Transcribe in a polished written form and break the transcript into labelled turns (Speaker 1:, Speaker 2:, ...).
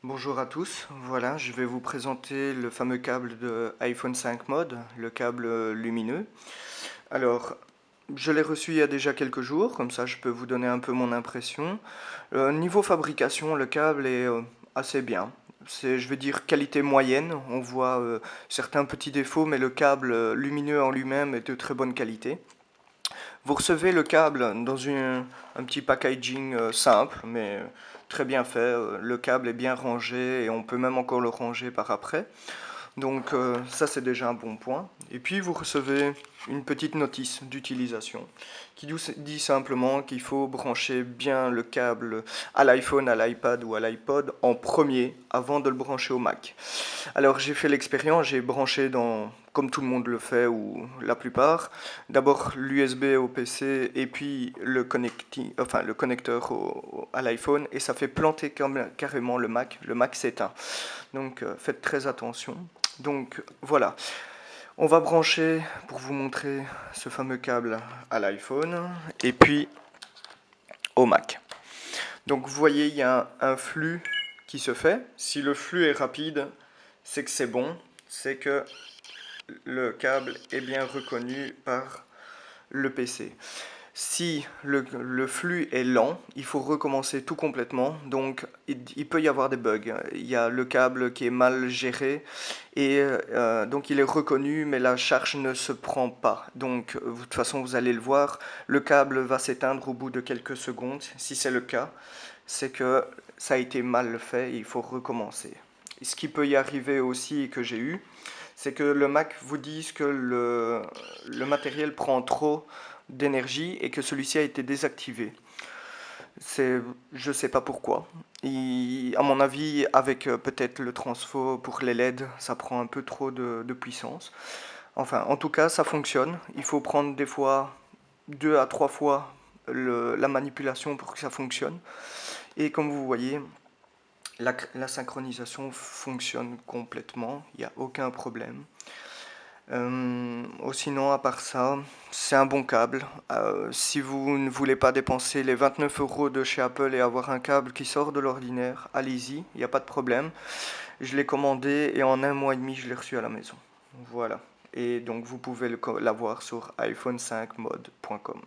Speaker 1: Bonjour à tous, voilà, je vais vous présenter le fameux câble de iPhone 5 Mode, le câble lumineux. Alors, je l'ai reçu il y a déjà quelques jours, comme ça je peux vous donner un peu mon impression. Niveau fabrication, le câble est assez bien. C'est, je vais dire, qualité moyenne. On voit certains petits défauts, mais le câble lumineux en lui-même est de très bonne qualité. Vous recevez le câble dans un petit packaging simple, mais très bien fait. Le câble est bien rangé et on peut même encore le ranger par après. Donc ça c'est déjà un bon point. Et puis vous recevez une petite notice d'utilisation qui dit simplement qu'il faut brancher bien le câble à l'iPhone, à l'iPad ou à l'iPod en premier avant de le brancher au Mac. Alors j'ai fait l'expérience, j'ai branché comme tout le monde le fait ou la plupart, d'abord l'USB au PC et puis le connecteur à l'iPhone et ça fait planter carrément le Mac. Le Mac s'éteint. Donc faites très attention. Donc voilà, on va brancher pour vous montrer ce fameux câble à l'iPhone et puis au Mac. Donc vous voyez, il y a un flux qui se fait. Si le flux est rapide, c'est que c'est bon, c'est que le câble est bien reconnu par le PC. Si le flux est lent, il faut recommencer tout complètement, donc il peut y avoir des bugs. Il y a le câble qui est mal géré et donc il est reconnu mais la charge ne se prend pas. Donc de toute façon vous allez le voir, le câble va s'éteindre au bout de quelques secondes. Si c'est le cas, c'est que ça a été mal fait et il faut recommencer. Ce qui peut y arriver aussi et que j'ai eu, c'est que le Mac vous dise que le matériel prend trop d'énergie et que celui-ci a été désactivé. Je ne sais pas pourquoi. À mon avis, avec peut-être le transfo pour les LED, ça prend un peu trop de puissance. Enfin, en tout cas, ça fonctionne. Il faut prendre des fois 2 à 3 fois la manipulation pour que ça fonctionne. Et comme vous voyez, la synchronisation fonctionne complètement. Il n'y a aucun problème. Sinon, à part ça, c'est un bon câble. Si vous ne voulez pas dépenser les 29 euros de chez Apple et avoir un câble qui sort de l'ordinaire, allez-y, il n'y a pas de problème. Je l'ai commandé et en un mois et demi, je l'ai reçu à la maison. Voilà. Et donc, vous pouvez l'avoir sur iPhone5mode.com.